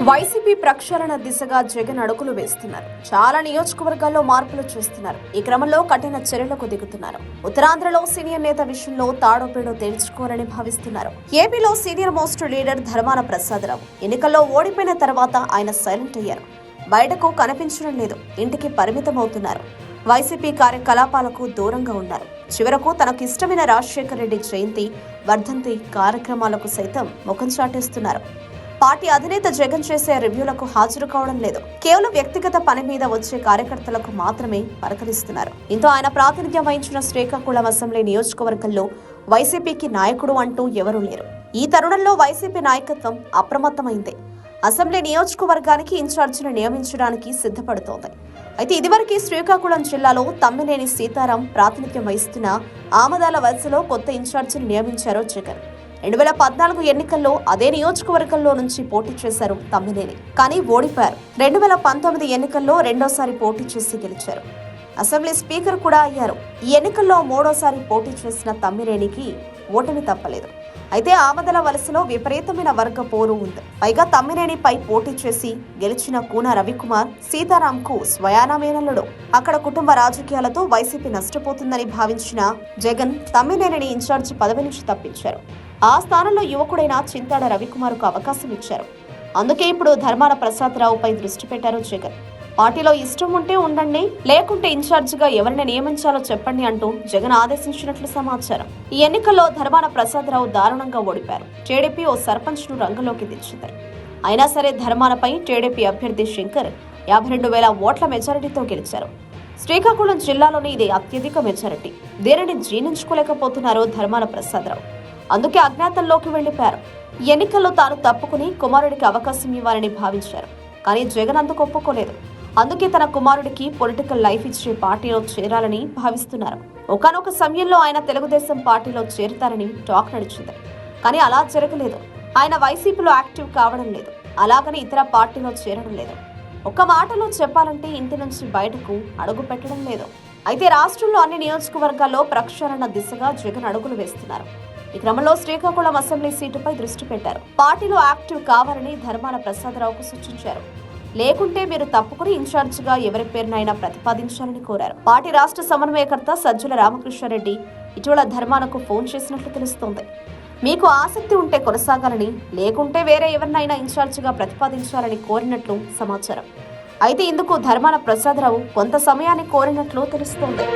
YCP ప్రక్షాళన దిశగా జగన్ అడుగులు వేస్తున్నారు. చాలా నియోజకవర్గాల్లో మార్పులు చేస్తున్నారు. ఈ క్రమంలో కఠిన చర్యలకు దిగుతున్నారు. ఉత్తరాంధ్రలో సీనియర్ నేత విషయంలో తాడోపేడో తేల్చుకోవాలని భావిస్తున్నారు. ఏపీలో senior most leader Dharmana Prasadarao ఎన్నికల్లో ఓడిపోయిన తర్వాత ఆయన సైలెంట్ అయ్యారు. బయటకు కనిపించడం లేదు. ఇంటికి పరిమితమవుతున్నారు. వైసీపీ కార్యకలాపాలకు దూరంగా ఉన్నారు. చివరకు తనకు ఇష్టమైన రాజశేఖర రెడ్డి జయంతి, వర్ధంతి కార్యక్రమాలకు సైతం ముఖం చాటేస్తున్నారు. పార్టీ అధినేత జగన్ చేసే రివ్యూలకు హాజరు కావడం లేదు. కేవలం వ్యక్తిగత పని మీద వచ్చే కార్యకర్తలకు మాత్రమే పలకరిస్తున్నారు. ఇంతో ఆయన ప్రాతినిధ్యం వహించిన శ్రీకాకుళం అసెంబ్లీ నియోజకవర్గంలో వైసీపీకి నాయకుడు అంటూ ఎవరూ లేరు. ఈ తరుణంలో వైసీపీ నాయకత్వం అప్రమత్తమైంది. అసెంబ్లీ నియోజకవర్గానికి ఇన్ఛార్జిని నియమించడానికి సిద్ధపడుతోంది. అయితే ఇదివరకు శ్రీకాకుళం జిల్లాలో తమ్మినేని సీతారాం ప్రాతినిధ్యం వహిస్తున్న ఆమదాల వలసలో కొత్త ఇన్ఛార్జిని నియమించారు జగన్. 2014 ఎన్నికల్లో అదే నియోజకవర్గంలో నుంచి పోటీ చేశారు తమ్మినేని, కానీ ఓడిపోయారు. 2019 ఎన్నికల్లో రెండోసారి పోటీ చేసి గెలిచారు. అసెంబ్లీ స్పీకర్ కూడా అయ్యారు. ఈ ఎన్నికల్లో మూడోసారి పోటీ చేసిన తమ్మినేనికి ఓటమి తప్పలేదు. అయితే ఆమదల వలసలో విపరీతమైన వర్గ పోరు ఉంది. పైగా తమ్మినేనిపై పోటీ చేసి గెలిచిన కూన రవికుమార్ సీతారాంకు స్వయానమేనల్లుడు. అక్కడ కుటుంబ రాజకీయాలతో వైసీపీ నష్టపోతుందని భావించిన జగన్ తమ్మినేనిని ఇన్ఛార్జి పదవి నుంచి తప్పించారు. ఆ స్థానంలో యువకుడైన చింతాడ రవికుమార్కు అవకాశం ఇచ్చారు. అందుకే ఇప్పుడు ధర్మాన ప్రసాదరావుపై దృష్టి పెట్టారు జగన్. పార్టీలో ఇష్టం ఉంటే ఉండండి, లేకుంటే ఇన్ఛార్జిగా ఎవరిని నియమించాలో చెప్పండి అంటూ జగన్ ఆదేశించినట్లు సమాచారం. ఈ ఎన్నికల్లో ధర్మాన ప్రసాదరావు దారుణంగా ఓడిపారు. టీడీపీ ఓ సర్పంచ్ ను రంగంలోకి దించింది. అయినా సరే ధర్మానపై టీడీపీ అభ్యర్థి శంకర్ 52,000 ఓట్ల మెజారిటీతో గెలిచారు. శ్రీకాకుళం జిల్లాలోని ఇది అత్యధిక మెజారిటీ. దీనిని జీర్ణించుకోలేకపోతున్నారు ధర్మాన ప్రసాదరావు. అందుకే అజ్ఞాతంలోకి వెళ్లిపోయారు. ఎన్నికల్లో తాను తప్పుకుని కుమారుడికి అవకాశం ఇవ్వాలని భావించారు. కానీ జగన్ అందుకు ఒప్పుకోలేదు. అందుకే తన కుమారుడికి పొలిటికల్ లైఫ్ ఇచ్చే పార్టీలో చేరాలని భావిస్తున్నారు. ఒకానొక సమయంలో ఆయన తెలుగుదేశం పార్టీలో చేరుతారని టాక్ నడిచింది. కానీ అలా జరగలేదు. ఆయన వైసీపీలో యాక్టివ్ కావడం లేదు. అలాగని ఇతర పార్టీలో చేరడం లేదు. ఒక మాటలో చెప్పాలంటే ఇంటి నుంచి బయటకు అడుగు పెట్టడం లేదు. అయితే రాష్ట్రంలో అన్ని నియోజకవర్గాల్లో ప్రక్షాళన దిశగా జగన్ అడుగులు వేస్తున్నారు. ఈ క్రమంలో శ్రీకాకుళం అసెంబ్లీ సీటుపై దృష్టి పెట్టారు. పార్టీలో యాక్టివ్ కావాలని ధర్మాన ప్రసాదరావుకు సూచించారు. లేకుంటే మీరు తప్పుకుని ఇన్ఛార్జిగా ఎవరి పేరునైనా ప్రతిపాదించాలని కోరారు. పార్టీ రాష్ట్ర సమన్వయకర్త సజ్జల రామకృష్ణారెడ్డి ఇటీవల ధర్మానకు ఫోన్ చేసినట్లు తెలుస్తోంది. మీకు ఆసక్తి ఉంటే కొనసాగాలని, లేకుంటే వేరే ఎవరినైనా ఇన్ఛార్జిగా ప్రతిపాదించాలని కోరినట్లు సమాచారం. అయితే ఇందుకు ధర్మాన ప్రసాదరావు కొంత సమయాన్ని కోరినట్లు తెలుస్తోంది.